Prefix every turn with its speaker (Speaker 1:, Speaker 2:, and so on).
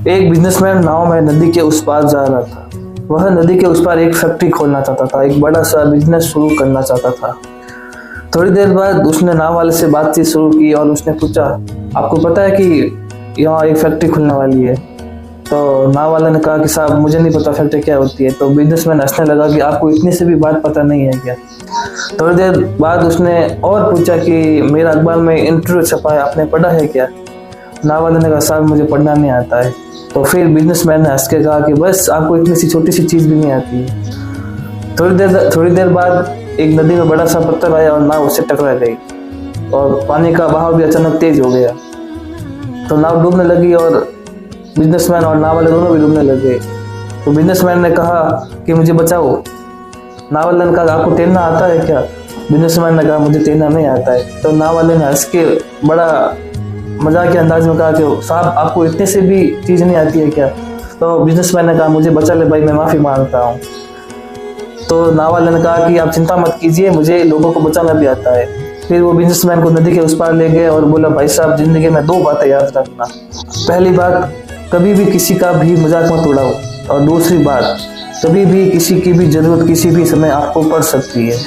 Speaker 1: एक बिजनेसमैन नाव में नदी के उस पार जा रहा था। वह नदी के उस पार एक फैक्ट्री खोलना चाहता था, एक बड़ा सा बिजनेस शुरू करना चाहता था। थोड़ी देर बाद उसने नाव वाले से बातचीत शुरू की और उसने पूछा, आपको पता है कि यहाँ एक फैक्ट्री खुलने वाली है? तो नाव वाले ने कहा कि साहब मुझे नहीं पता फैक्ट्री क्या होती है। तो बिजनेसमैन हंसने लगा कि आपको इतनी से भी बात पता नहीं है क्या? थोड़ी देर बाद उसने और पूछा कि मेरा अखबार में इंटरव्यू छपा है, आपने पढ़ा है क्या? नाव वाले ने कहा साहब मुझे पढ़ना नहीं आता है। तो फिर बिजनेसमैन ने हंस के कहा कि बस आपको इतनी सी छोटी सी चीज़ भी नहीं आती है। थोड़ी देर बाद एक नदी में बड़ा सा पत्थर आया और नाव उससे टकरा गई और पानी का बहाव भी अचानक तेज हो गया। तो नाव डूबने लगी और बिजनेसमैन और नाव वाले दोनों भी डूबने लगे। तो बिजनेसमैन ने कहा कि मुझे बचाओ। नाव वाले ने कहा आपको तैरना आता है क्या? बिजनेसमैन ने कहा मुझे तैरना नहीं आता है। तो नाव वाले ने हंस के बड़ा मजाक के अंदाज में कहा कि साहब आपको इतने से भी चीज़ नहीं आती है क्या? तो बिजनेसमैन ने कहा मुझे बचा ले भाई, मैं माफ़ी मांगता हूँ। तो नाव वाले ने कहा कि आप चिंता मत कीजिए, मुझे लोगों को बचाना भी आता है। फिर वो बिजनेसमैन को नदी के उस पार ले गए और बोला भाई साहब जिंदगी में 2 बातें याद रखना। पहली बात, कभी भी किसी का भी मजाक मत उड़ाओ, और दूसरी बात, कभी भी किसी की भी जरूरत किसी भी समय आपको पड़ सकती है।